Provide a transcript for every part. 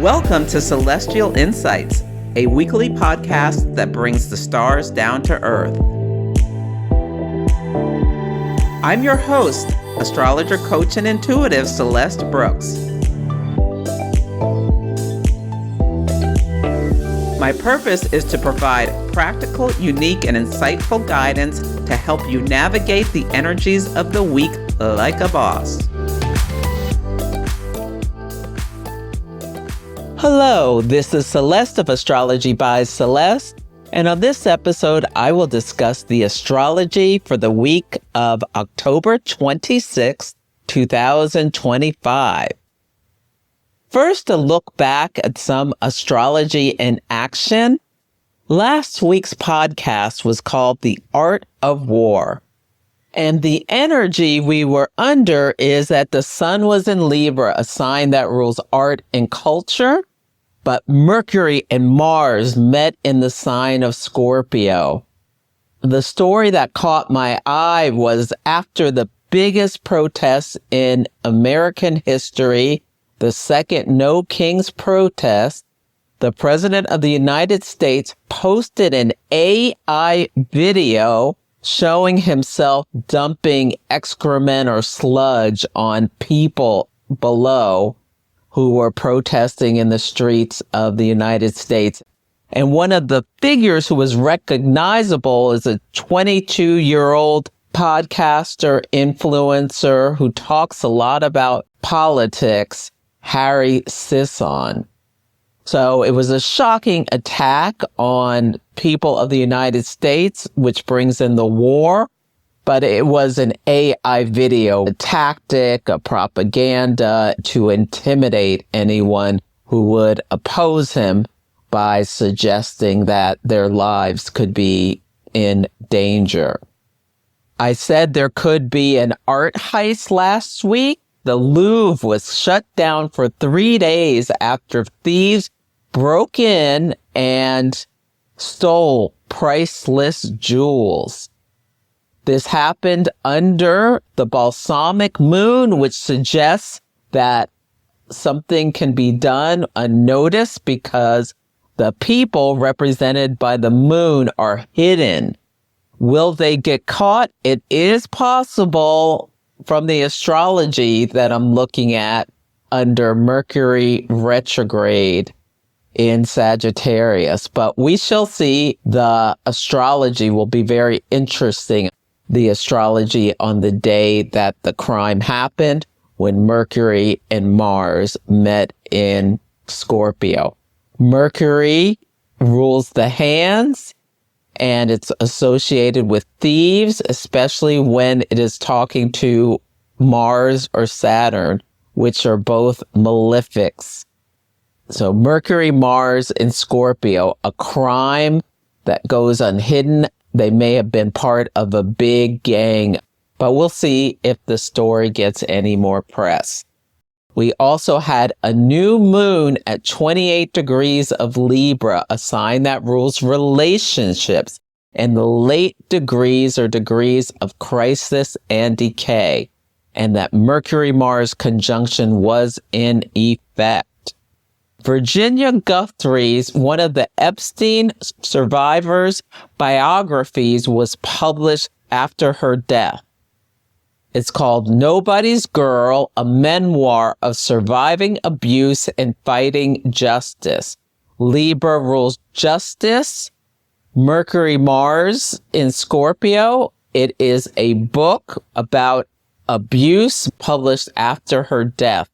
Welcome to Celestial Insights, a weekly podcast that brings the stars down to earth. I'm your host, astrologer, coach, and intuitive Celeste Brooks. My purpose is to provide practical, unique, and insightful guidance to help you navigate the energies of the week like a boss. Hello, this is Celeste of Astrology by Celeste, and on this episode, I will discuss the astrology for the week of October 26, 2025. First, a look back at some astrology in action. Last week's podcast was called The Art of War. And the energy we were under is that the sun was in Libra, a sign that rules art and culture, but Mercury and Mars met in the sign of Scorpio. The story that caught my eye was after the biggest protest in American history, the second No Kings protest, the President of the United States posted an AI video showing himself dumping excrement or sludge on people below who were protesting in the streets of the United States. And one of the figures who was recognizable is a 22-year-old podcaster, influencer who talks a lot about politics, Harry Sisson. So it was a shocking attack on people of the United States, which brings in the war, but it was an AI video, a tactic, a propaganda to intimidate anyone who would oppose him by suggesting that their lives could be in danger. I said there could be an art heist last week. The Louvre was shut down for 3 days after thieves broke in and stole priceless jewels. This happened under the balsamic moon, which suggests that something can be done unnoticed because the people represented by the moon are hidden. Will they get caught? It is possible from the astrology that I'm looking at under Mercury retrograde in Sagittarius, but we shall see. The astrology will be very interesting. The astrology on the day that the crime happened when Mercury and Mars met in Scorpio. Mercury rules the hands and it's associated with thieves, especially when it is talking to Mars or Saturn, which are both malefics. So Mercury, Mars, and Scorpio, a crime that goes unhidden. They may have been part of a big gang, but we'll see if the story gets any more press. We also had a new moon at 28 degrees of Libra, a sign that rules relationships, and the late degrees are degrees of crisis and decay, and that Mercury-Mars conjunction was in effect. Virginia Guthrie's, one of the Epstein survivors' biographies, was published after her death. It's called Nobody's Girl, a memoir of surviving abuse and fighting justice. Libra rules justice. Mercury, Mars in Scorpio. It is a book about abuse published after her death.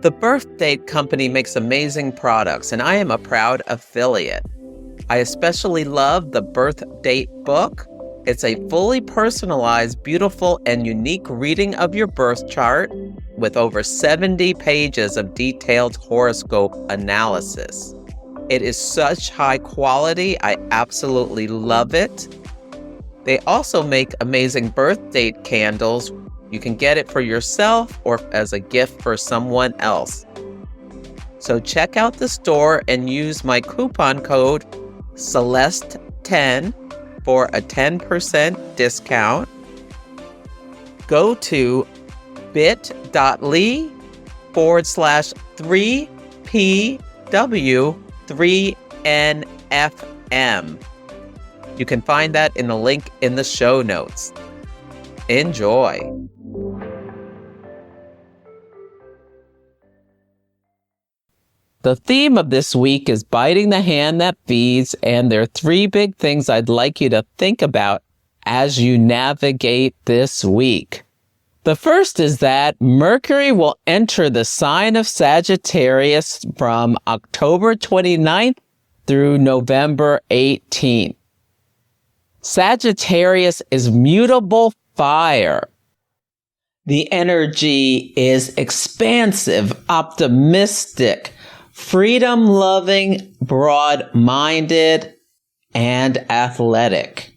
The Birthdate Company makes amazing products, and I am a proud affiliate. I especially love the Birthdate book. It's a fully personalized, beautiful, and unique reading of your birth chart with over 70 pages of detailed horoscope analysis. It is such high quality. I absolutely love it. They also make amazing birthday candles. You can get it for yourself or as a gift for someone else. So check out the store and use my coupon code Celeste10 for a 10% discount. go to bit.ly/3PW3NFM. You can find that in the link in the show notes. Enjoy. The theme of this week is biting the hand that feeds, and there are three big things I'd like you to think about as you navigate this week. The first is that Mercury will enter the sign of Sagittarius from October 29th through November 18th. Sagittarius is mutable fire. The energy is expansive, optimistic, freedom-loving, broad-minded, and athletic.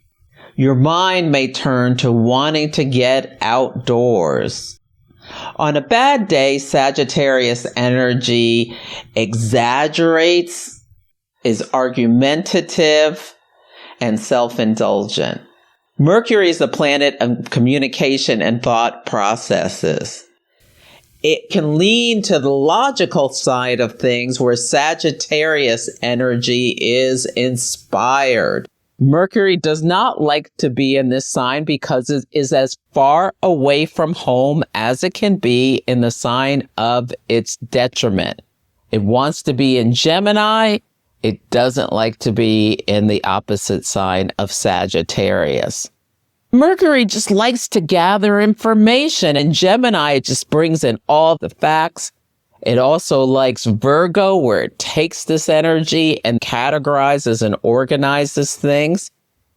Your mind may turn to wanting to get outdoors. On a bad day, Sagittarius energy exaggerates, is argumentative, and self-indulgent. Mercury is the planet of communication and thought processes. It can lean to the logical side of things where Sagittarius energy is inspired. Mercury does not like to be in this sign because it is as far away from home as it can be in the sign of its detriment. It wants to be in Gemini. It doesn't like to be in the opposite sign of Sagittarius. Mercury just likes to gather information, and Gemini, it just brings in all the facts. It also likes Virgo, where it takes this energy and categorizes and organizes things.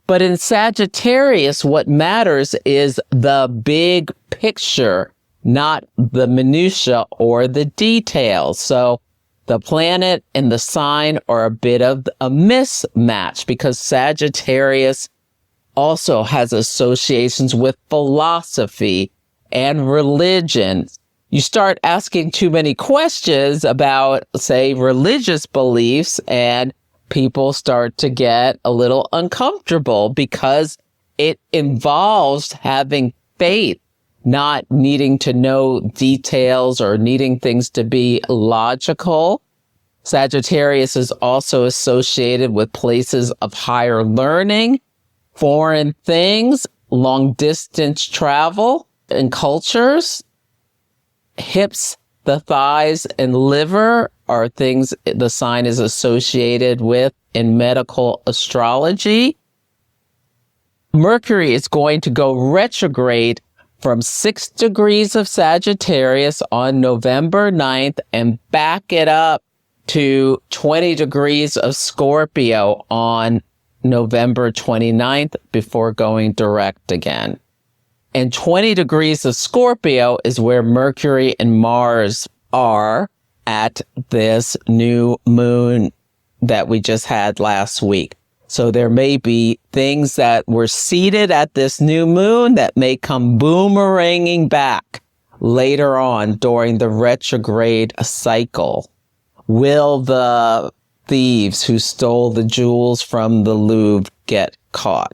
But in Sagittarius, what matters is the big picture, not the minutia or the details. So the planet and the sign are a bit of a mismatch because Sagittarius also has associations with philosophy and religion. You start asking too many questions about, say, religious beliefs, and people start to get a little uncomfortable because it involves having faith, not needing to know details or needing things to be logical. Sagittarius is also associated with places of higher learning, foreign things, long distance travel and cultures. Hips, the thighs, and liver are things the sign is associated with in medical astrology. Mercury is going to go retrograde from 6 degrees of Sagittarius on November 9th and back it up to 20 degrees of Scorpio on November 29th before going direct again. And 20 degrees of Scorpio is where Mercury and Mars are at this new moon that we just had last week. So there may be things that were seeded at this new moon that may come boomeranging back later on during the retrograde cycle. Will the thieves who stole the jewels from the Louvre get caught?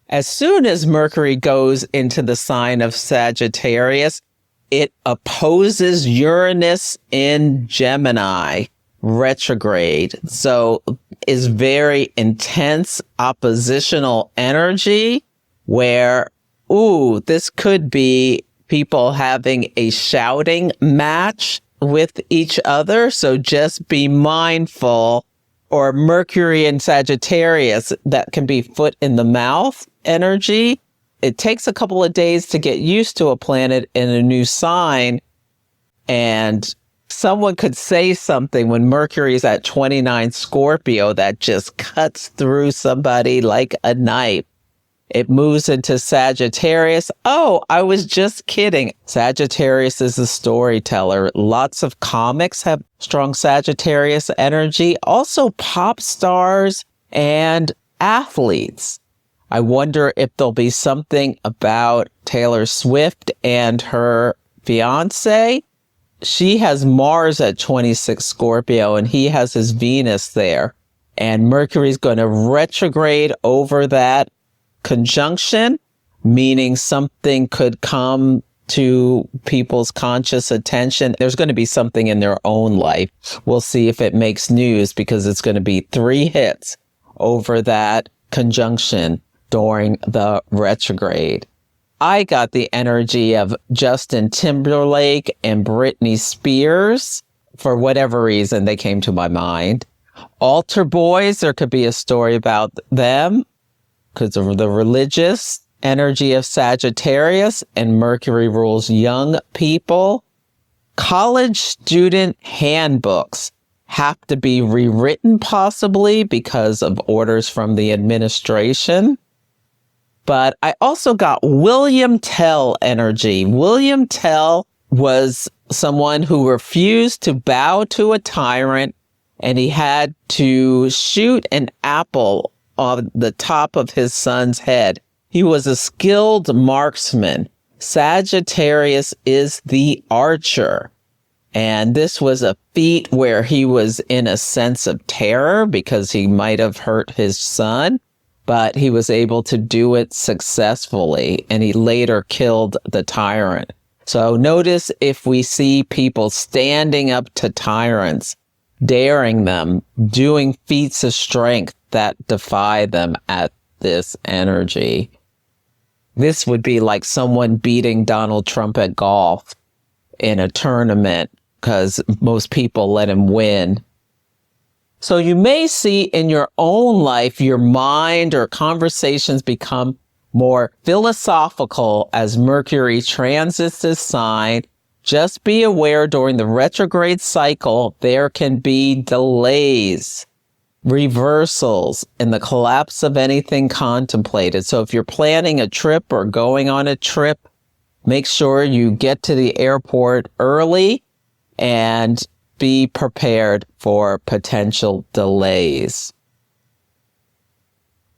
As soon as Mercury goes into the sign of Sagittarius, it opposes Uranus in Gemini retrograde. So is very intense oppositional energy where, this could be people having a shouting match with each other. So just be mindful. Or Mercury and Sagittarius, that can be foot in the mouth energy. It takes a couple of days to get used to a planet in a new sign. And someone could say something when Mercury is at 29 Scorpio that just cuts through somebody like a knife. It moves into Sagittarius. Oh, I was just kidding. Sagittarius is a storyteller. Lots of comics have strong Sagittarius energy. Also pop stars and athletes. I wonder if there'll be something about Taylor Swift and her fiance. She has Mars at 26 Scorpio and he has his Venus there. And Mercury's going to retrograde over that conjunction. meaning something could come to people's conscious attention. There's going to be something in their own life. We'll see if it makes news because it's going to be 3 hits over that conjunction during the retrograde. I got the energy of Justin Timberlake and Britney Spears. For whatever reason, they came to my mind. Altar boys, there could be a story about them because of the religious energy of Sagittarius, and Mercury rules young people. College student handbooks have to be rewritten possibly because of orders from the administration. But I also got William Tell energy. William Tell was someone who refused to bow to a tyrant, and he had to shoot an apple on the top of his son's head. He was a skilled marksman. Sagittarius is the archer. And this was a feat where he was in a sense of terror because he might have hurt his son, but he was able to do it successfully, and he later killed the tyrant. So notice if we see people standing up to tyrants, daring them, doing feats of strength that defy them at this energy. This would be like someone beating Donald Trump at golf in a tournament because most people let him win. So you may see in your own life, your mind or conversations become more philosophical as Mercury transits this sign. Just be aware during the retrograde cycle, there can be delays, reversals, and the collapse of anything contemplated. So if you're planning a trip or going on a trip, make sure you get to the airport early and be prepared for potential delays.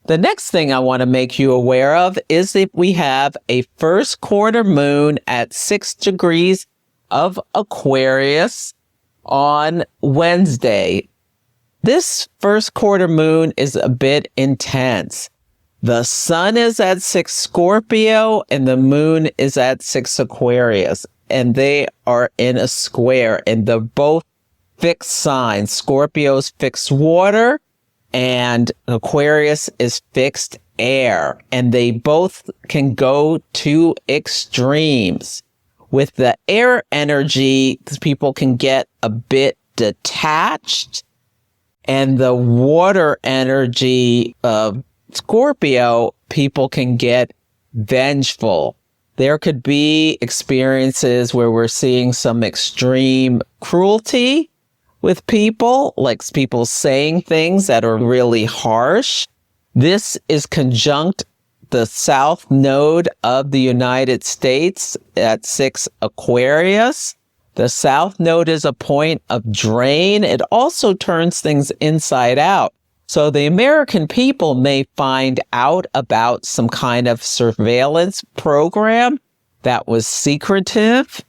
The next thing I want to make you aware of is if we have a first quarter moon at 6 degrees of Aquarius on Wednesday. This first quarter moon is a bit intense. The sun is at 6 Scorpio and the moon is at 6 Aquarius, and they are in a square, and they're both fixed signs. Scorpio's fixed water and Aquarius is fixed air, and they both can go to extremes. With the air energy, people can get a bit detached, and the water energy of Scorpio, people can get vengeful. There could be experiences where we're seeing some extreme cruelty with people, like people saying things that are really harsh. This is conjunct the south node of the United States at 6 Aquarius. The south node is a point of drain. It also turns things inside out. So the American people may find out about some kind of surveillance program that was secretive,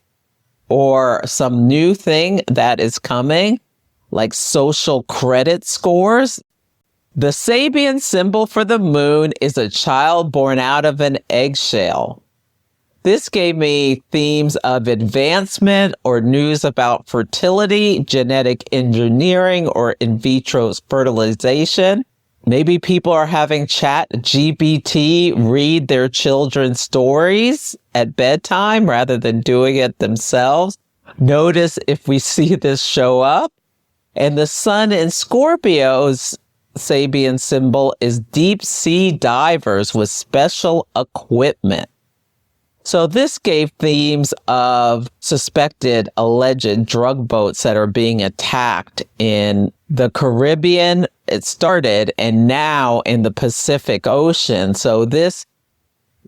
or some new thing that is coming, like social credit scores. The Sabian symbol for the moon is a child born out of an eggshell. This gave me themes of advancement or news about fertility, genetic engineering, or in vitro fertilization. Maybe people are having ChatGPT read their children's stories at bedtime rather than doing it themselves. Notice if we see this show up. And the sun in Scorpio's Sabian symbol is deep sea divers with special equipment. So this gave themes of suspected alleged drug boats that are being attacked in the Caribbean. It started, and now in the Pacific Ocean. So this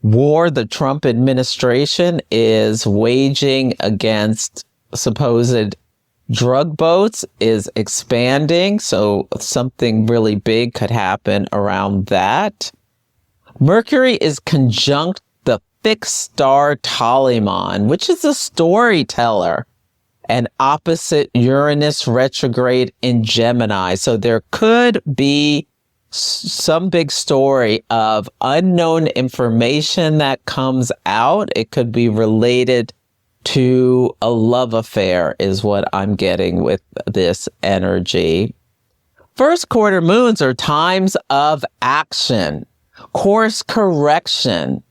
war the Trump administration is waging against supposed drug boats is expanding. So something really big could happen around that. Mercury is conjunct the fixed star Ptolemy, which is a storyteller, and opposite Uranus retrograde in Gemini. So there could be some big story of unknown information that comes out. It could be related to a love affair is what I'm getting with this energy. First quarter moons are times of action, course correction,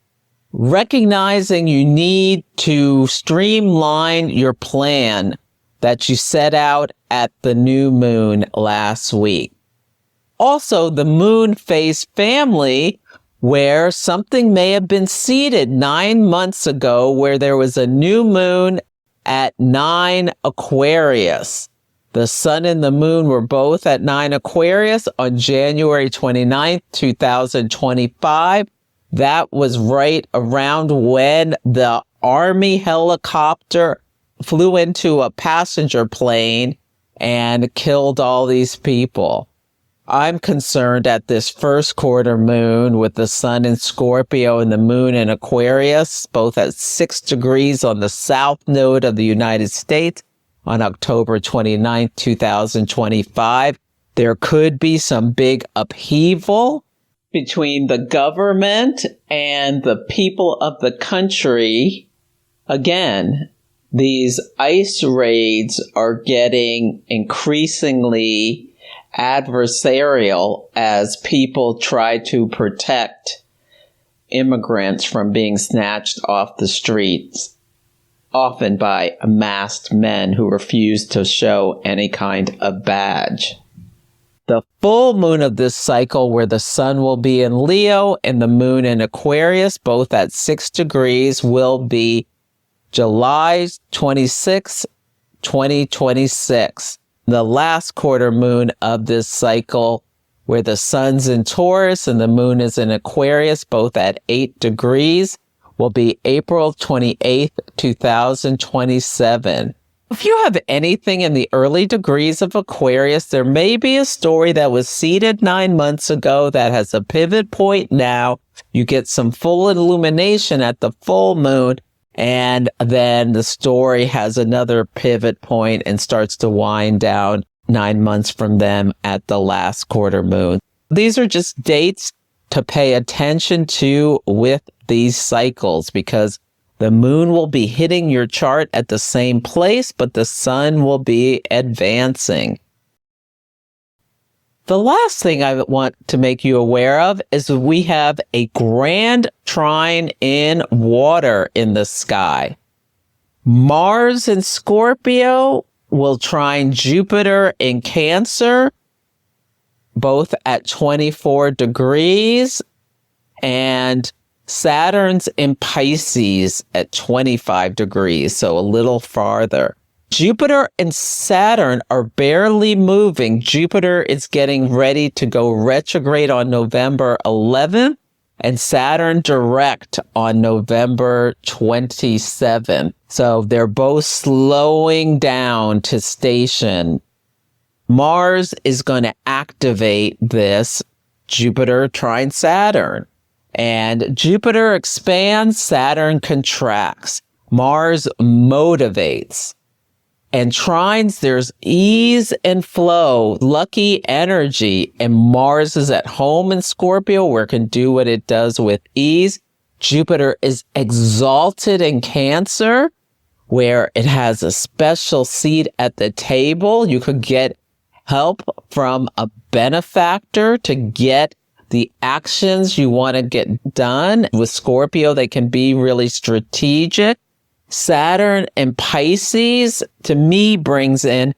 recognizing you need to streamline your plan that you set out at the new moon last week. Also, the moon phase family, where something may have been seeded 9 months ago, where there was a new moon at 9 Aquarius. The sun and the moon were both at 9 Aquarius on January 29th, 2025. That was right around when the Army helicopter flew into a passenger plane and killed all these people. I'm concerned at this first quarter moon with the sun in Scorpio and the moon in Aquarius, both at 6 degrees on the south node of the United States on October 29th, 2025. There could be some big upheaval between the government and the people of the country. Again, these ICE raids are getting increasingly adversarial as people try to protect immigrants from being snatched off the streets, often by masked men who refuse to show any kind of badge. The full moon of this cycle, where the sun will be in Leo and the moon in Aquarius, both at 6 degrees, will be July 26, 2026. The last quarter moon of this cycle, where the sun's in Taurus and the moon is in Aquarius, both at 8 degrees, will be April 28th, 2027. If you have anything in the early degrees of Aquarius, there may be a story that was seeded 9 months ago that has a pivot point now. You get some full illumination at the full moon, and then the story has another pivot point and starts to wind down 9 months from them at the last quarter moon. These are just dates to pay attention to with these cycles, because the moon will be hitting your chart at the same place, but the sun will be advancing. The last thing I want to make you aware of is we have a grand trine in water in the sky. Mars in Scorpio will trine Jupiter in Cancer, both at 24 degrees, and Saturn's in Pisces at 25 degrees, so a little farther. Jupiter and Saturn are barely moving. Jupiter is getting ready to go retrograde on November 11th, and Saturn direct on November 27th. So they're both slowing down to station. Mars is going to activate this Jupiter trine Saturn. And Jupiter expands, Saturn contracts. Mars motivates. And trines, there's ease and flow, lucky energy. And Mars is at home in Scorpio, where it can do what it does with ease. Jupiter is exalted in Cancer, where it has a special seat at the table. You could get help from a benefactor to get the actions you want to get done. With Scorpio, they can be really strategic. Saturn and Pisces, to me, brings in,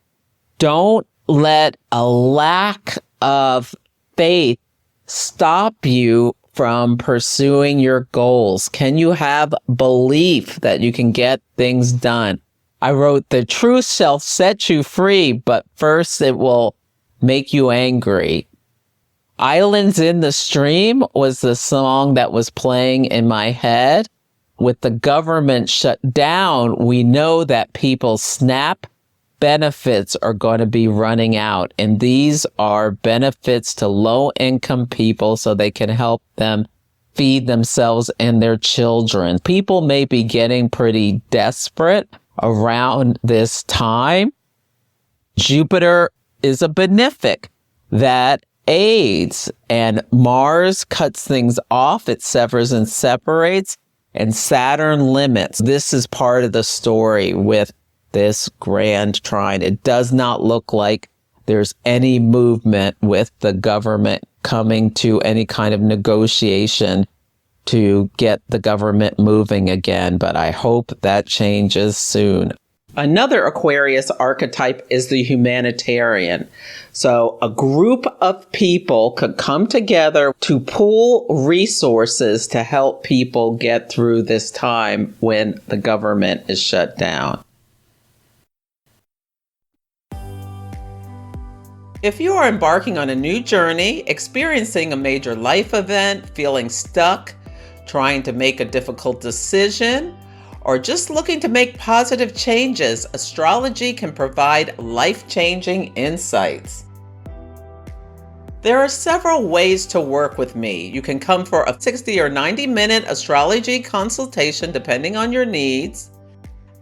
don't let a lack of faith stop you from pursuing your goals. Can you have belief that you can get things done? I wrote, the truth shall set you free, but first it will make you angry. Islands in the Stream was the song that was playing in my head. With the government shut down, we know that people's SNAP benefits are going to be running out. And these are benefits to low-income people so they can help them feed themselves and their children. People may be getting pretty desperate around this time. Jupiter is a benefic that aids, and Mars cuts things off. It severs and separates, and Saturn limits. This is part of the story with this Grand Trine. It does not look like there's any movement with the government coming to any kind of negotiation to get the government moving again, but I hope that changes soon. Another Aquarius archetype is the humanitarian. So a group of people could come together to pool resources to help people get through this time when the government is shut down. If you are embarking on a new journey, experiencing a major life event, feeling stuck, trying to make a difficult decision, or just looking to make positive changes, astrology can provide life-changing insights. There are several ways to work with me. You can come for a 60 or 90-minute astrology consultation depending on your needs.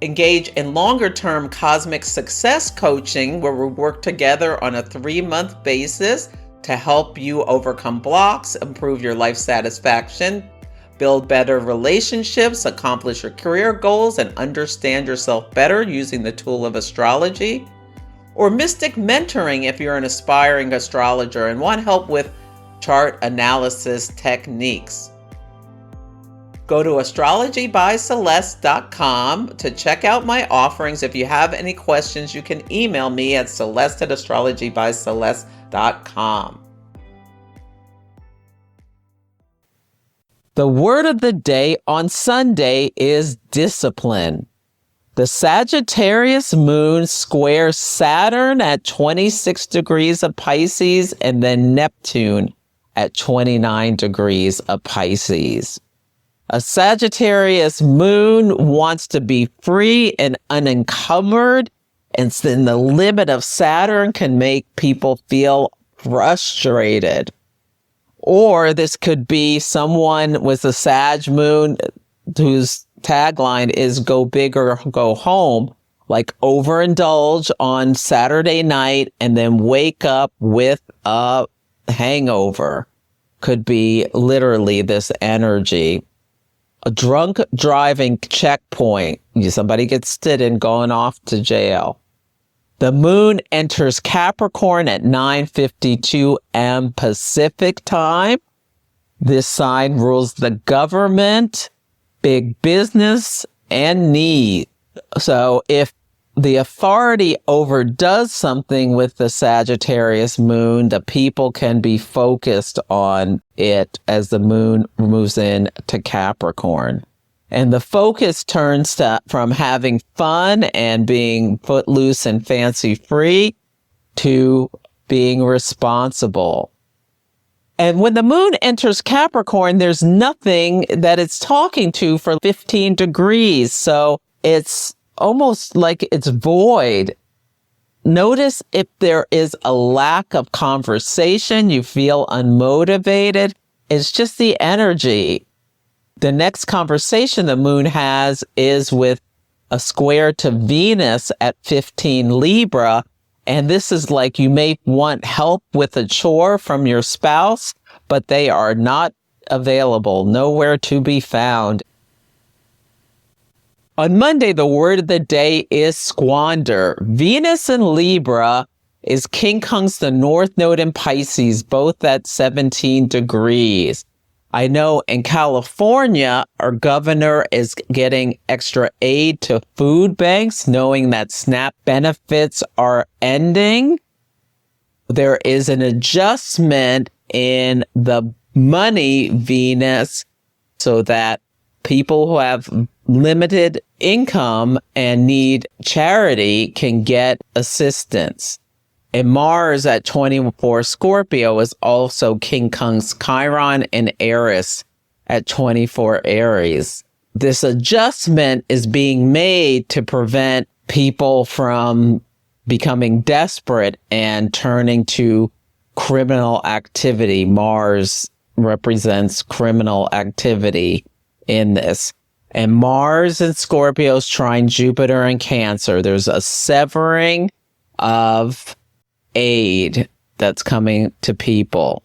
Engage in longer-term cosmic success coaching where we work together on a 3-month basis to help you overcome blocks, improve your life satisfaction, build better relationships, accomplish your career goals, and understand yourself better using the tool of astrology. Or mystic mentoring if you're an aspiring astrologer and want help with chart analysis techniques. Go to astrologybyceleste.com to check out my offerings. If you have any questions, you can email me at celeste@astrologybyceleste.com. The word of the day on Sunday is discipline. The Sagittarius Moon squares Saturn at 26 degrees of Pisces and then Neptune at 29 degrees of Pisces. A Sagittarius Moon wants to be free and unencumbered, and then the limit of Saturn can make people feel frustrated. Or this could be someone with a Sag Moon whose tagline is go big or go home, like overindulge on Saturday night and then wake up with a hangover. Could be literally this energy. A drunk driving checkpoint. Somebody gets sitting going off to jail. The moon enters Capricorn at 9:52 a.m. Pacific time. This sign rules the government, big business, and need. So if the authority overdoes something with the Sagittarius moon, the people can be focused on it as the moon moves in to Capricorn. And the focus turns from having fun and being footloose and fancy free to being responsible. And when the moon enters Capricorn, there's nothing that it's talking to for 15 degrees. So it's almost like it's void. Notice if there is a lack of conversation, you feel unmotivated. It's just the energy. The next conversation the moon has is with a square to Venus at 15 Libra. And this is like you may want help with a chore from your spouse, but they are not available, nowhere to be found. On Monday, the word of the day is squander. Venus in Libra is quincunx, the north node in Pisces, both at 17 degrees. I know in California, our governor is getting extra aid to food banks, knowing that SNAP benefits are ending. There is an adjustment in the money Venus so that people who have limited income and need charity can get assistance. And Mars at 24 Scorpio is also quincunx Chiron and Eris at 24 Aries. This adjustment is being made to prevent people from becoming desperate and turning to criminal activity. Mars represents criminal activity in this. And Mars and Scorpio's trine Jupiter and Cancer. There's a severing of aid that's coming to people.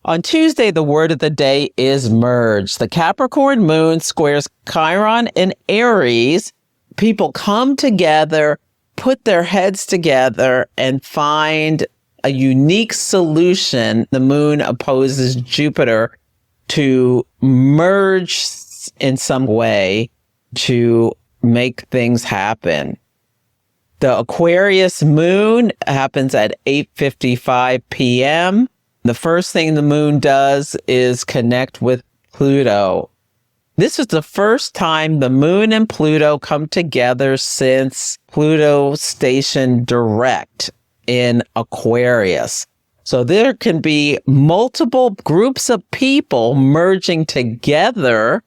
On Tuesday, the word of the day is merge. The Capricorn Moon squares Chiron and Eris. People come together, put their heads together, and find a unique solution. The moon opposes Jupiter to merge in some way to make things happen. The Aquarius Moon happens at 8:55 p.m. The first thing the moon does is connect with Pluto. This is the first time the moon and Pluto come together since Pluto stationed direct in Aquarius. So there can be multiple groups of people merging together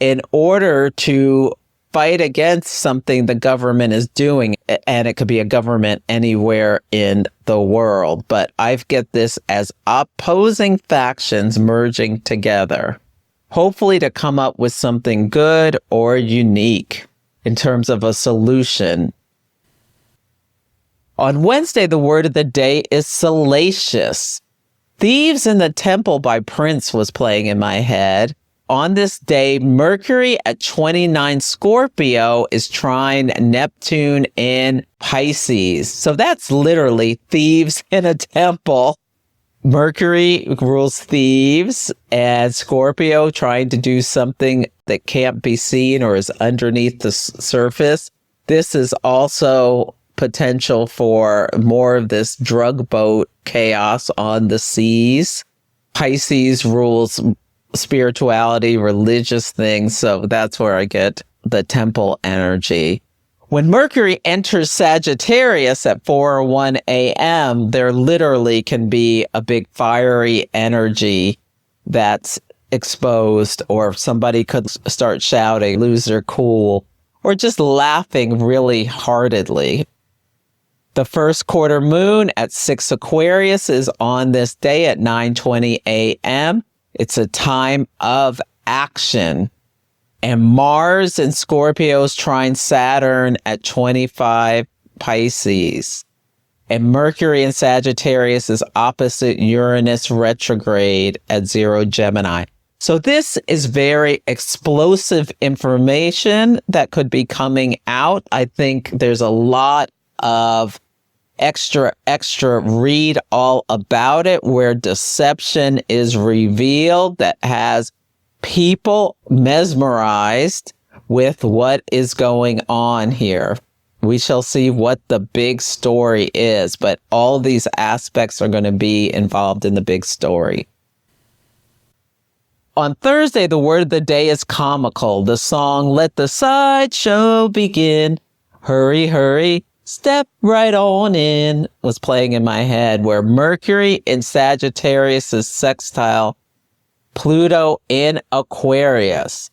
in order to fight against something the government is doing. And it could be a government anywhere in the world. But I get this as opposing factions merging together, hopefully to come up with something good or unique in terms of a solution. On Wednesday, the word of the day is salacious. Thieves in the Temple by Prince was playing in my head. On this day, Mercury at 29 Scorpio is trine Neptune in Pisces. So that's literally thieves in a temple. Mercury rules thieves, and Scorpio trying to do something that can't be seen or is underneath the surface. This is also potential for more of this drug boat chaos on the seas. Pisces rules spirituality, religious things. So that's where I get the temple energy. When Mercury enters Sagittarius at 4:01 a.m., there literally can be a big fiery energy that's exposed, or somebody could start shouting, lose their cool, or just laughing really heartedly. The first quarter moon at 6 Aquarius is on this day at 9:20 a.m. It's a time of action. And Mars in Scorpio's trine Saturn at 25 Pisces. And Mercury in Sagittarius is opposite Uranus retrograde at 0 Gemini. So this is very explosive information that could be coming out. I think there's a lot of extra read all about it, where deception is revealed that has people mesmerized with what is going on here. We shall see what the big story is, but all these aspects are going to be involved in the big story. On Thursday, the word of the day is comical. The song, "Let the Sideshow Begin," "Hurry, hurry, step right on in," was playing in my head, where Mercury in Sagittarius is sextile Pluto in Aquarius.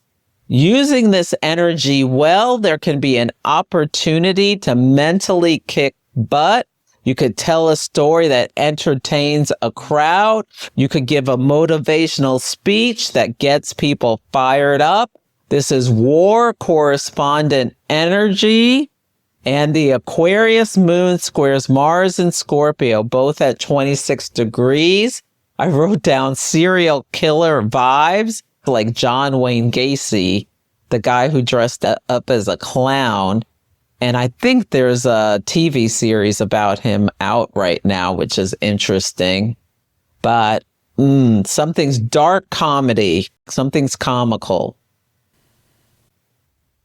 Using this energy well, there can be an opportunity to mentally kick butt. You could tell a story that entertains a crowd. You could give a motivational speech that gets people fired up. This is war correspondent energy. And the Aquarius Moon squares Mars and Scorpio, both at 26 degrees. I wrote down serial killer vibes, like John Wayne Gacy, the guy who dressed up as a clown. And I think there's a TV series about him out right now, which is interesting. But something's dark comedy, something's comical.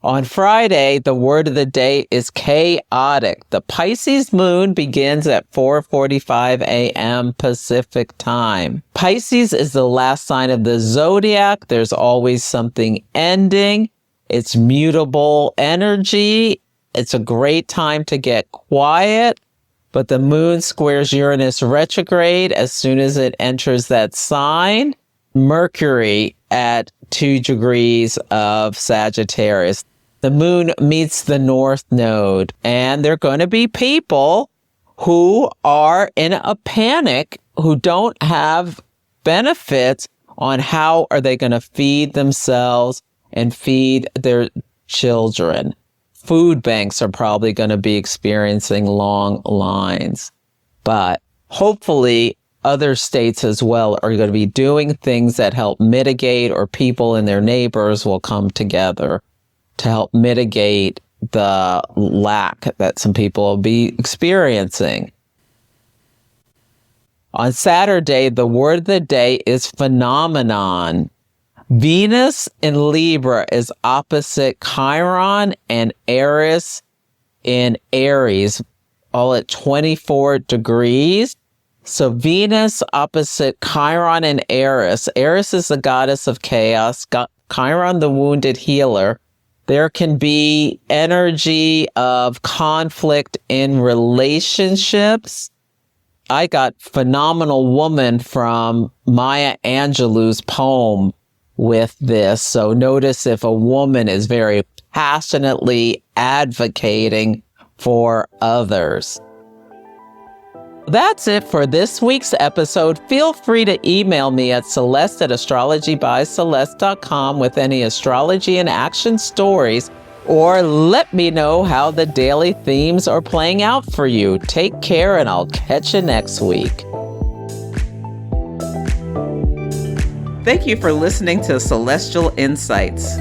On Friday, the word of the day is chaotic. The Pisces Moon begins at 4:45 a.m. Pacific time. Pisces is the last sign of the zodiac. There's always something ending. It's mutable energy. It's a great time to get quiet. But the moon squares Uranus retrograde as soon as it enters that sign. Mercury at 2 degrees of Sagittarius. The moon meets the north node, and there are going to be people who are in a panic, who don't have benefits on how are they going to feed themselves and feed their children. Food banks are probably going to be experiencing long lines. but hopefully other states as well are going to be doing things that help mitigate, or people and their neighbors will come together to help mitigate the lack that some people will be experiencing. On Saturday, the word of the day is phenomenon. Venus in Libra is opposite Chiron and Eris in Aries, all at 24 degrees. So Venus opposite Chiron and Eris. Eris is the goddess of chaos. Chiron, the wounded healer. There can be energy of conflict in relationships. I got phenomenal woman from Maya Angelou's poem with this. So notice if a woman is very passionately advocating for others. That's it for this week's episode. Feel free to email me at celeste@astrologybyceleste.com with any astrology and action stories, or let me know how the daily themes are playing out for you. Take care, and I'll catch you next week. Thank you for listening to Celestial Insights.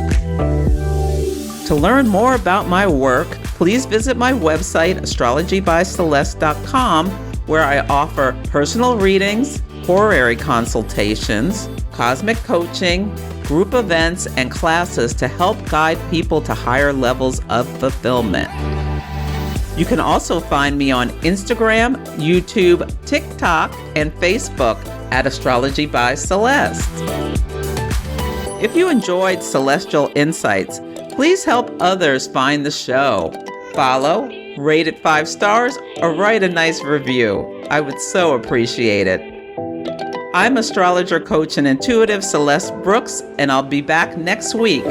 To learn more about my work, please visit my website, astrologybyceleste.com, where I offer personal readings, horary consultations, cosmic coaching, group events, and classes to help guide people to higher levels of fulfillment. You can also find me on Instagram, YouTube, TikTok, and Facebook at Astrology by Celeste. If you enjoyed Celestial Insights, please help others find the show. Follow, rate it 5 stars, or write a nice review. I would so appreciate it. I'm astrologer, coach, and intuitive Celeste Brooks, and I'll be back next week.